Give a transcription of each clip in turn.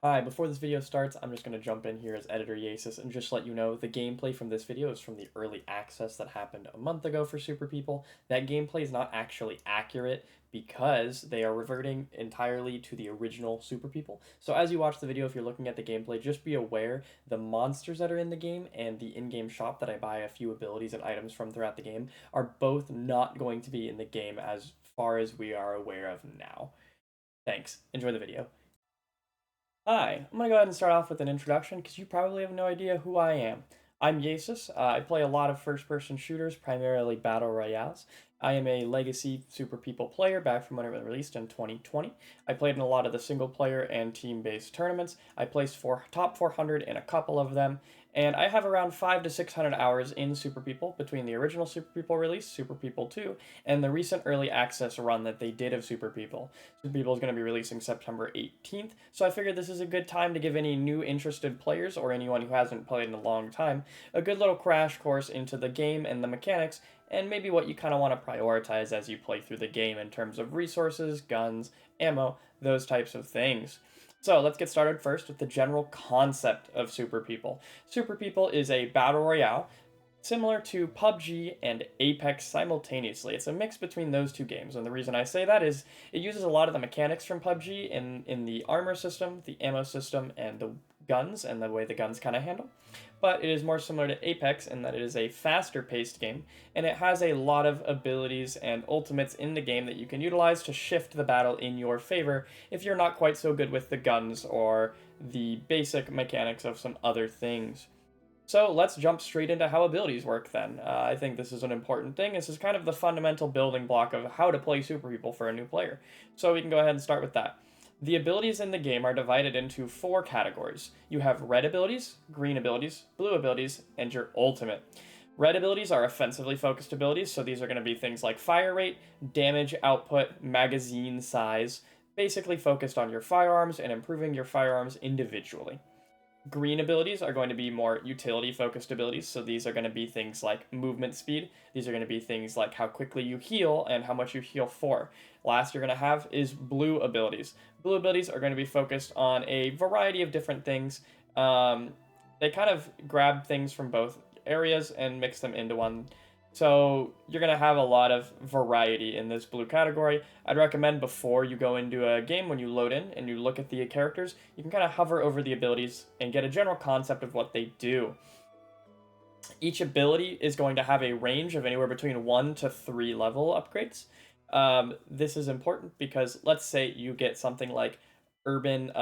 Hi, before this video starts, I'm just going to jump in here as Editor Yasis and just let you know the gameplay from this video is from the early access that happened a month ago for Super People. That gameplay is not actually accurate because they are reverting entirely to the original Super People. So as you watch the video, if you're looking at the gameplay, just be aware the monsters that are in the game and the in-game shop that I buy a few abilities and items from throughout the game are both not going to be in the game as far as we are aware of now. Thanks. Enjoy the video. Hi, I'm going to go ahead and start off with an introduction because you probably have no idea who I am. I'm Yasis. I play a lot of first person shooters, primarily battle royales. I am a legacy Super People player back from when it was released in 2020. I played in a lot of the single player and team based tournaments. I placed for top 400 in a couple of them, and I have around 5 to 600 hours in Super People between the original Super People release, Super People 2, and the recent early access run that they did of Super People. Super People is going to be releasing September 18th, so I figured this is a good time to give any new interested players or anyone who hasn't played in a long time a good little crash course into the game and the mechanics, and maybe what you kind of want to prioritize as you play through the game in terms of resources, guns, ammo, those types of things. So let's get started first with the general concept of Super People. Super People is a battle royale similar to PUBG and Apex simultaneously. It's a mix between those two games, and the reason I say that is it uses a lot of the mechanics from PUBG in the armor system, the ammo system, and the guns, and the way the guns kind of handle. But it is more similar to Apex in that it is a faster paced game, and it has a lot of abilities and ultimates in the game that you can utilize to shift the battle in your favor if you're not quite so good with the guns or the basic mechanics of some other things. So let's jump straight into how abilities work then. I think this is an important thing. This is kind of the fundamental building block of how to play Super People for a new player. So we can go ahead and start with that. The abilities in the game are divided into four categories. You have red abilities, green abilities, blue abilities, and your ultimate. Red abilities are offensively focused abilities, so these are going to be things like fire rate, damage output, magazine size, basically focused on your firearms and improving your firearms individually. Green abilities are going to be more utility focused abilities, so these are going to be things like movement speed. These are going to be things like how quickly you heal and how much you heal for. Last you're going to have is blue abilities. Blue abilities are going to be focused on a variety of different things. They kind of grab things from both areas and mix them into one. So you're going to have a lot of variety in this blue category. I'd recommend before you go into a game, when you load in and you look at the characters, you can kind of hover over the abilities and get a general concept of what they do. Each ability is going to have a range of anywhere between 1 to 3 level upgrades. This is important because let's say you get something like urban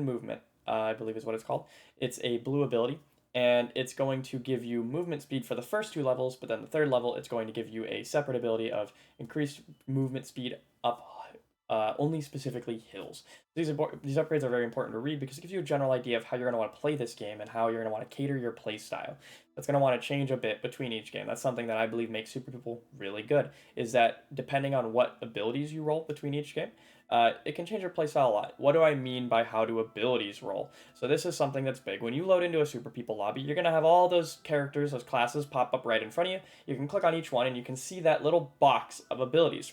movement, I believe is what it's called. It's a blue ability, and it's going to give you movement speed for the first two levels, but then the third level, it's going to give you a separate ability of increased movement speed up only specifically hills. These upgrades are very important to read because it gives you a general idea of how you're going to want to play this game and how you're going to want to cater your play style. That's going to want to change a bit between each game. That's something that I believe makes Super People really good, is that depending on what abilities you roll between each game, it can change your playstyle a lot. What do I mean by how do abilities roll? So this is something that's big. When you load into a Super People lobby, you're going to have all those characters, those classes pop up right in front of you. You can click on each one and you can see that little box of abilities.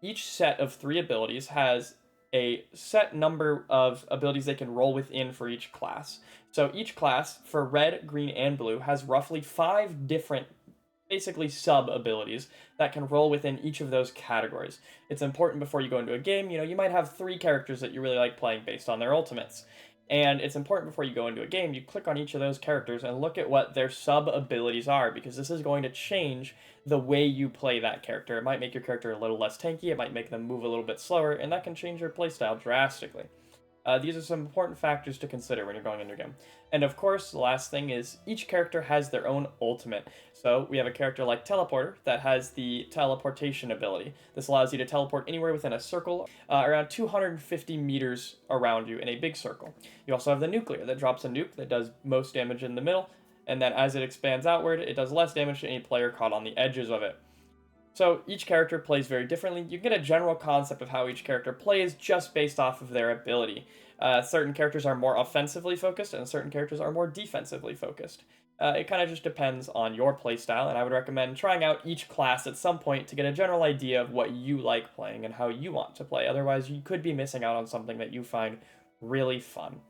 Each set of 3 abilities has a set number of abilities they can roll within for each class. So each class for red, green, and blue has roughly 5 different basically sub abilities that can roll within each of those categories. It's important before you go into a game, you might have 3 characters that you really like playing based on their ultimates. And it's important before you go into a game, you click on each of those characters and look at what their sub abilities are, because this is going to change the way you play that character. It might make your character a little less tanky, it might make them move a little bit slower, and that can change your playstyle drastically. These are some important factors to consider when you're going into a game. And of course, the last thing is each character has their own ultimate. So we have a character like Teleporter that has the teleportation ability. This allows you to teleport anywhere within a circle, around 250 meters around you in a big circle. You also have the Nuclear that drops a nuke that does most damage in the middle, and then as it expands outward, it does less damage to any player caught on the edges of it. So each character plays very differently. You get a general concept of how each character plays just based off of their ability. Certain characters are more offensively focused, and certain characters are more defensively focused. It kind of just depends on your playstyle, and I would recommend trying out each class at some point to get a general idea of what you like playing and how you want to play. Otherwise, you could be missing out on something that you find really fun.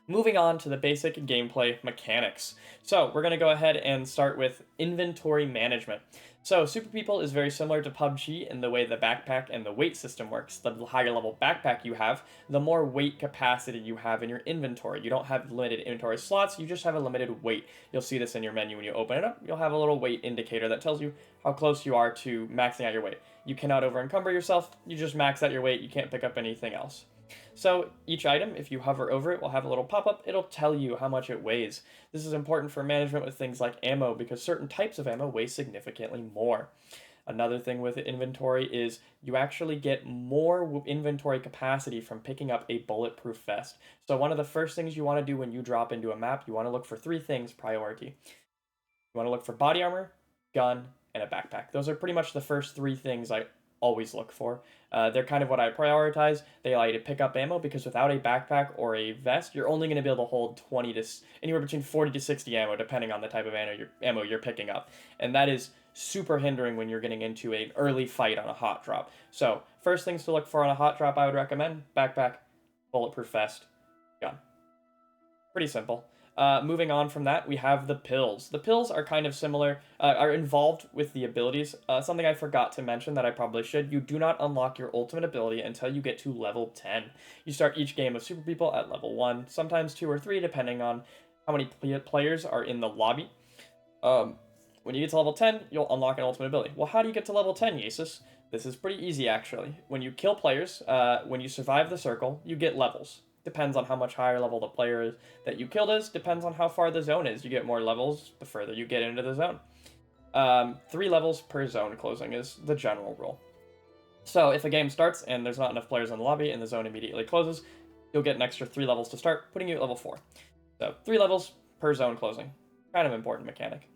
Moving on to the basic gameplay mechanics. So we're going to go ahead and start with inventory management. So Super People is very similar to PUBG in the way the backpack and the weight system works. The higher level backpack you have, the more weight capacity you have in your inventory. You don't have limited inventory slots, you just have a limited weight. You'll see this in your menu when you open it up. You'll have a little weight indicator that tells you how close you are to maxing out your weight. You cannot over encumber yourself, you just max out your weight, you can't pick up anything else. So each item, if you hover over it, will have a little pop-up. It'll tell you how much it weighs. This is important for management with things like ammo because certain types of ammo weigh significantly more. Another thing with inventory is you actually get more inventory capacity from picking up a bulletproof vest. So one of the first things you want to do when you drop into a map, you want to look for three things priority. You want to look for body armor, gun, and a backpack. Those are pretty much the first three things I always look for. They're kind of what I prioritize. They allow you to pick up ammo because without a backpack or a vest, you're only going to be able to hold 20 to anywhere between 40 to 60 ammo, depending on the type of ammo you're picking up, and that is super hindering when you're getting into an early fight on a hot drop. So first things to look for on a hot drop, I would recommend backpack, bulletproof vest, gun. Pretty simple. Moving on from that, we have the pills. The pills are kind of similar, are involved with the abilities. Something I forgot to mention that I probably should. You do not unlock your ultimate ability until you get to level 10. You start each game of Super People at level 1, sometimes 2 or 3, depending on how many players are in the lobby. When you get to level 10, you'll unlock an ultimate ability. Well, how do you get to level 10, Yasis? This is pretty easy, actually. When you kill players, when you survive the circle, you get levels. Depends on how much higher level the player is that you killed is. Depends on how far the zone is. You get more levels the further you get into the zone. 3 levels per zone closing is the general rule. So if a game starts and there's not enough players in the lobby and the zone immediately closes, you'll get an extra 3 levels to start, putting you at level 4. So 3 levels per zone closing. Kind of important mechanic.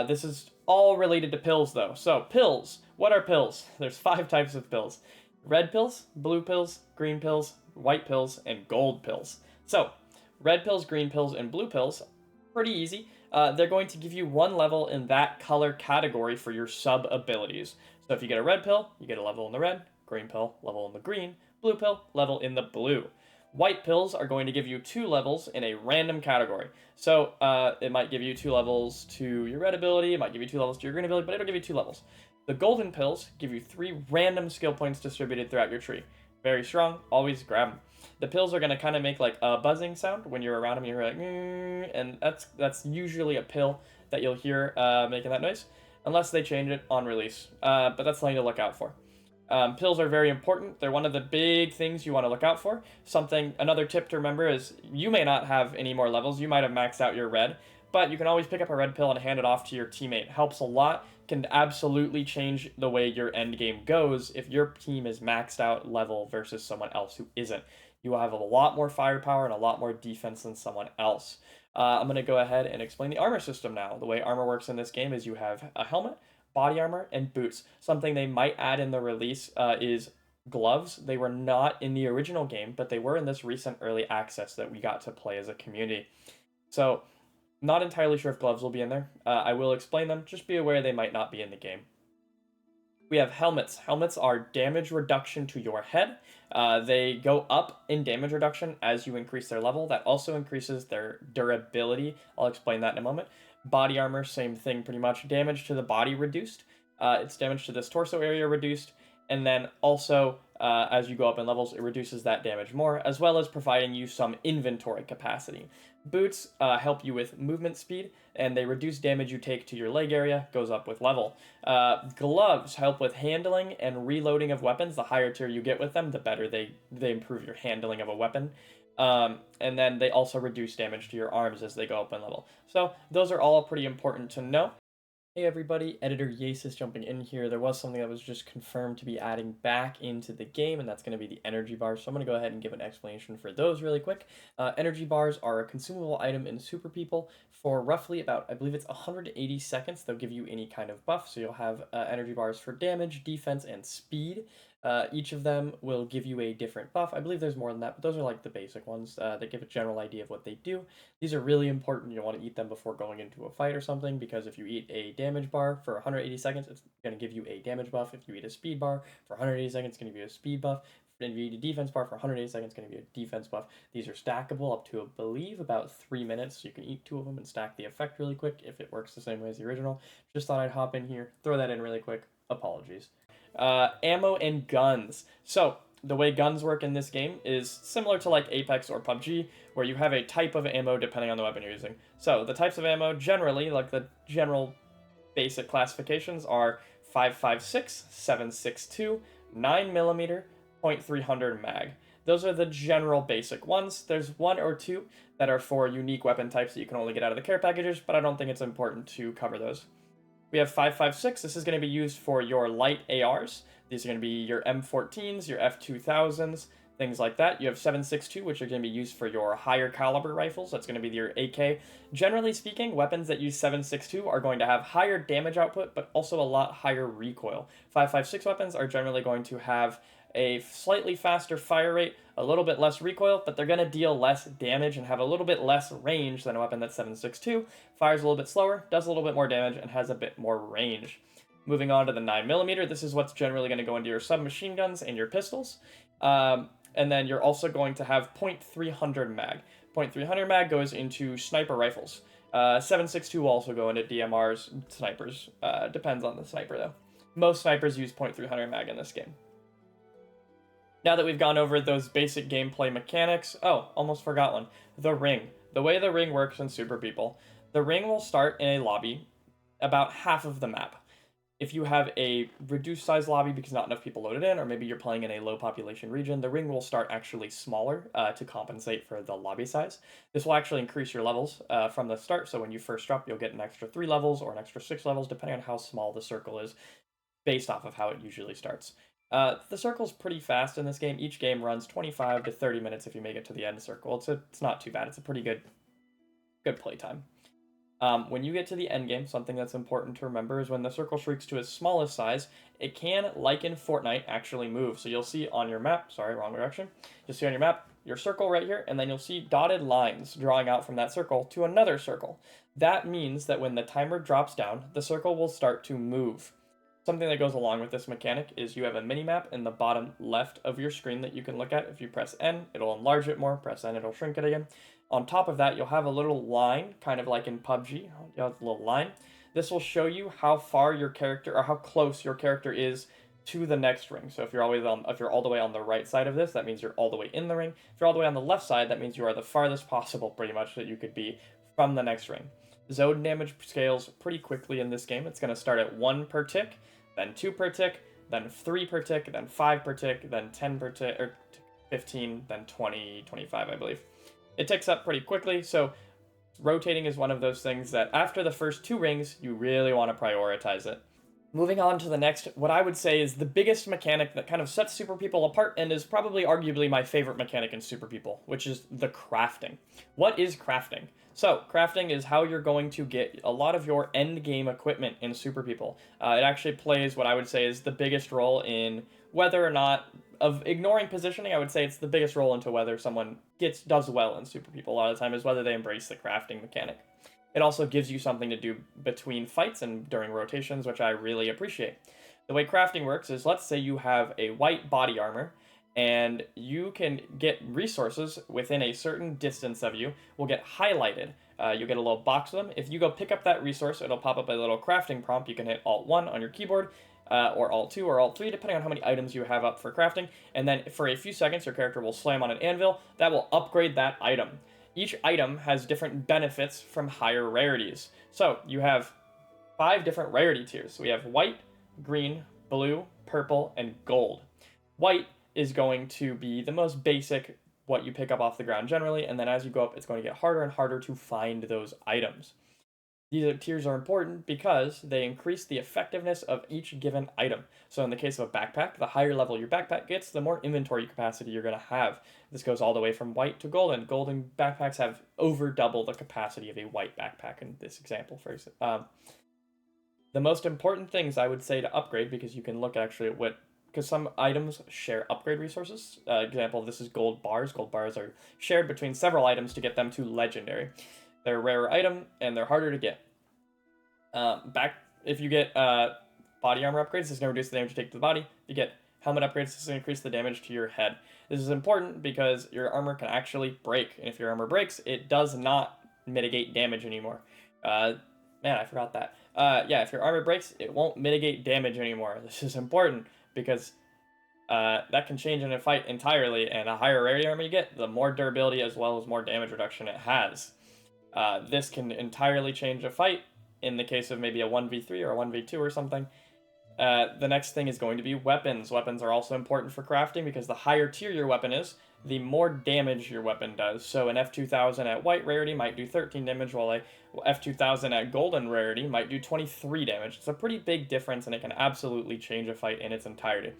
This is all related to pills, though. So pills. What are pills? There's 5 types of pills. Red pills, blue pills, green pills, white pills, and gold pills. So, red pills, green pills, and blue pills, pretty easy. They're going to give you 1 level in that color category for your sub-abilities. So if you get a red pill, you get a level in the red, green pill, level in the green, blue pill, level in the blue. White pills are going to give you 2 levels in a random category. So it might give you 2 levels to your red ability, it might give you 2 levels to your green ability, but it'll give you 2 levels. The golden pills give you 3 random skill points distributed throughout your tree. Very strong, always grab them. The pills are going to kind of make like a buzzing sound when you're around them, you're like, and that's usually a pill that you'll hear making that noise, unless they change it on release, but that's something to look out for. Pills are very important. They're one of the big things you want to look out for. Another tip to remember is you may not have any more levels. You might have maxed out your red, but you can always pick up a red pill and hand it off to your teammate. It helps a lot. Can absolutely change the way your end game goes if your team is maxed out level versus someone else who isn't. You will have a lot more firepower and a lot more defense than someone else. I'm going to go ahead and explain the armor system now. The way armor works in this game is you have a helmet, body armor, and boots. Something they might add in the release is gloves. They were not in the original game, but they were in this recent early access that we got to play as a community. So, not entirely sure if gloves will be in there. I will explain them. Just be aware they might not be in the game. We have helmets. Helmets are damage reduction to your head. They go up in damage reduction as you increase their level. That also increases their durability. I'll explain that in a moment. Body armor, same thing pretty much. Damage to the body reduced. It's damage to this torso area reduced. And then also, as you go up in levels, it reduces that damage more, as well as providing you some inventory capacity. Boots help you with movement speed, and they reduce damage you take to your leg area, goes up with level. Gloves help with handling and reloading of weapons. The higher tier you get with them, the better they improve your handling of a weapon. And then they also reduce damage to your arms as they go up in level. So those are all pretty important to know. Hey everybody, Editor Yasis jumping in here. There was something that was just confirmed to be adding back into the game, and that's going to be the energy bars. So I'm going to go ahead and give an explanation for those really quick. Energy bars are a consumable item in Super People for roughly about, I believe it's 180 seconds. They'll give you any kind of buff, so you'll have energy bars for damage, defense, and speed. Each of them will give you a different buff. I believe there's more than that, but those are like the basic ones that give a general idea of what they do. These are really important. You'll want to eat them before going into a fight or something, because if you eat a damage bar for 180 seconds, it's going to give you a damage buff. If you eat a speed bar for 180 seconds, it's going to give you a speed buff. NVIDIA defense bar for 180 seconds, going to be a defense buff. These are stackable up to, I believe, about 3 minutes. So you can eat 2 of them and stack the effect really quick if it works the same way as the original. Just thought I'd hop in here, throw that in really quick. Apologies. Ammo and guns. So the way guns work in this game is similar to like Apex or PUBG, where you have a type of ammo depending on the weapon you're using. So the types of ammo generally, like the general basic classifications, are 5.56, 7.62, 9mm, .300 mag. Those are the general basic ones. There's 1 or 2 that are for unique weapon types that you can only get out of the care packages, but I don't think it's important to cover those. We have 5.56. This is going to be used for your light ARs. These are going to be your M14s, your F2000s, things like that. You have 7.62, which are going to be used for your higher caliber rifles. That's going to be your AK. Generally speaking, weapons that use 7.62 are going to have higher damage output, but also a lot higher recoil. 5.56 weapons are generally going to have a slightly faster fire rate, a little bit less recoil, but they're going to deal less damage and have a little bit less range than a weapon that's 7.62. Fires a little bit slower, does a little bit more damage, and has a bit more range. Moving on to the 9mm, this is what's generally going to go into your submachine guns and your pistols. And then you're also going to have .300 mag. .300 mag goes into sniper rifles. 7.62 will also go into DMRs, snipers. Depends on the sniper though. Most snipers use .300 mag in this game. Now that we've gone over those basic gameplay mechanics, almost forgot one. The ring. The way the ring works in Super People, the ring will start in a lobby about half of the map. If you have a reduced size lobby because not enough people loaded in, or maybe you're playing in a low population region, the ring will start actually smaller to compensate for the lobby size. This will actually increase your levels from the start, so when you first drop, you'll get an extra 3 levels or an extra 6 levels, depending on how small the circle is, based off of how it usually starts. The circle's pretty fast in this game. Each game runs 25 to 30 minutes if you make it to the end circle. It's not too bad. It's a pretty good playtime. When you get to the end game, something that's important to remember is when the circle shrinks to its smallest size, it can, like in Fortnite, actually move. So you'll see on your map, sorry, wrong direction. You'll see on your map your circle right here, and then you'll see dotted lines drawing out from that circle to another circle. That means that when the timer drops down, the circle will start to move. Something that goes along with this mechanic is you have a mini-map in the bottom left of your screen that you can look at. If you press N, it'll enlarge it more. Press N, it'll shrink it again. On top of that, you'll have a little line, kind of like in PUBG. You'll have a little line. This will show you how far your character, or how close your character is to the next ring. So if you're all the way on the right side of this, that means you're all the way in the ring. If you're all the way on the left side, that means you are the farthest possible, pretty much, that you could be from the next ring. Zone damage scales pretty quickly in this game. It's going to start at 1 per tick, then 2 per tick, then 3 per tick, then 5 per tick, then 10 per tick, or 15, then 20, 25, I believe. It ticks up pretty quickly, so rotating is one of those things that after the first 2 rings, you really want to prioritize it. Moving on to the next, what I would say is the biggest mechanic that kind of sets Super People apart and is probably arguably my favorite mechanic in Super People, which is the crafting. What is crafting? So, crafting is how you're going to get a lot of your end game equipment in Super People. It actually plays what I would say is the biggest role in whether or not, of ignoring positioning, I would say it's the biggest role into whether someone does well in Super People a lot of the time is whether they embrace the crafting mechanic. It also gives you something to do between fights and during rotations, which I really appreciate. The way crafting works is, let's say you have a white body armor, and you can get resources within a certain distance of you, will get highlighted. You'll get a little box of them. If you go pick up that resource, it'll pop up a little crafting prompt. You can hit Alt-1 on your keyboard, or Alt-2 or Alt-3, depending on how many items you have up for crafting. And then for a few seconds, your character will slam on an anvil. That will upgrade that item. Each item has different benefits from higher rarities. So you have 5 different rarity tiers. We have white, green, blue, purple, and gold. White is going to be the most basic, what you pick up off the ground generally, and then as you go up, it's going to get harder and harder to find those items. These tiers are important because they increase the effectiveness of each given item. So in the case of a backpack, the higher level your backpack gets, the more inventory capacity you're going to have. This goes all the way from white to golden. Golden backpacks have over double the capacity of a white backpack in this example. The most important things I would say to upgrade, because you can look actually at because some items share upgrade resources. Example, this is gold bars. Gold bars are shared between several items to get them to legendary. They're a rarer item, and they're harder to get. If you get body armor upgrades, it's going to reduce the damage you take to the body. If you get Helmet upgrades to increase the damage to your head. This is important because your armor can actually break, and if your armor breaks, it does not mitigate damage anymore. Man, I forgot that. Yeah, if your armor breaks, it won't mitigate damage anymore. This is important because that can change in a fight entirely, and a higher rarity armor you get, the more durability as well as more damage reduction it has. This can entirely change a fight in the case of maybe a 1v3 or a 1v2 or something. The next thing is going to be weapons. Weapons are also important for crafting because the higher tier your weapon is, the more damage your weapon does. So an F2000 at white rarity might do 13 damage, while a F2000 at golden rarity might do 23 damage. It's a pretty big difference, and it can absolutely change a fight in its entirety.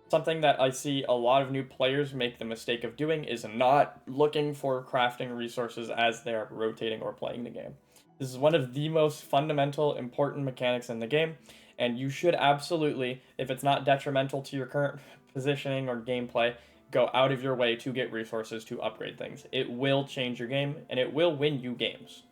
Something that I see a lot of new players make the mistake of doing is not looking for crafting resources as they are rotating or playing the game. This is one of the most fundamental, important mechanics in the game, and you should absolutely, if it's not detrimental to your current positioning or gameplay, go out of your way to get resources to upgrade things. It will change your game, and it will win you games.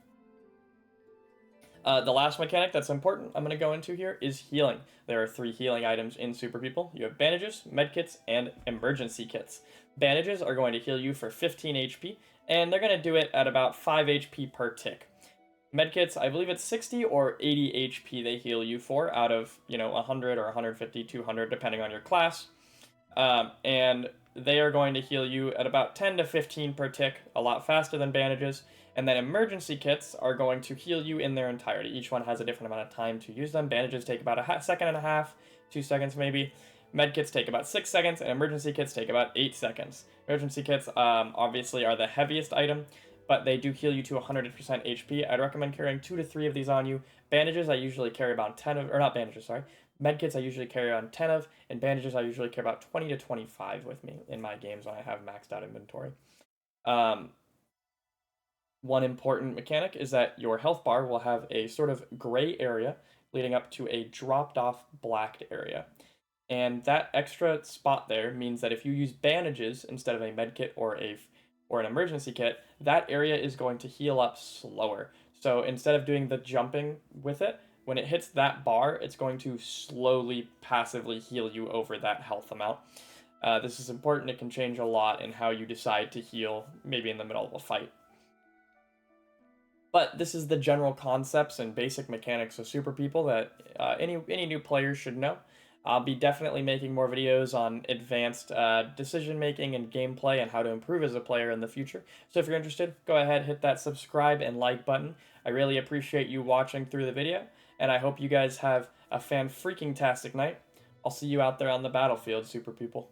The last mechanic that's important I'm going to go into here is healing. There are 3 healing items in Super People. You have bandages, medkits, and emergency kits. Bandages are going to heal you for 15 HP, and they're going to do it at about 5 HP per tick. Medkits, I believe it's 60 or 80 HP they heal you for out of, 100 or 150, 200, depending on your class. And they are going to heal you at about 10 to 15 per tick, a lot faster than bandages. And then emergency kits are going to heal you in their entirety. Each one has a different amount of time to use them. Bandages take about a second and a half, 2 seconds maybe. Medkits take about 6 seconds, and emergency kits take about 8 seconds. Emergency kits obviously are the heaviest item, but they do heal you to 100% HP. I'd recommend carrying 2 to 3 of these on you. Bandages I usually carry about 10 of, or not bandages, sorry. Medkits I usually carry on 10 of, and bandages I usually carry about 20 to 25 with me in my games when I have maxed out inventory. One important mechanic is that your health bar will have a sort of gray area leading up to a dropped off blacked area. And that extra spot there means that if you use bandages instead of a medkit or an emergency kit, that area is going to heal up slower. So instead of doing the jumping with it, when it hits that bar, it's going to slowly, passively heal you over that health amount. This is important. It can change a lot in how you decide to heal, maybe in the middle of a fight. But this is the general concepts and basic mechanics of Super People that any new players should know. I'll be definitely making more videos on advanced decision making and gameplay and how to improve as a player in the future. So if you're interested, go ahead, hit that subscribe and like button. I really appreciate you watching through the video, and I hope you guys have a fan-freaking-tastic night. I'll see you out there on the battlefield, Super People.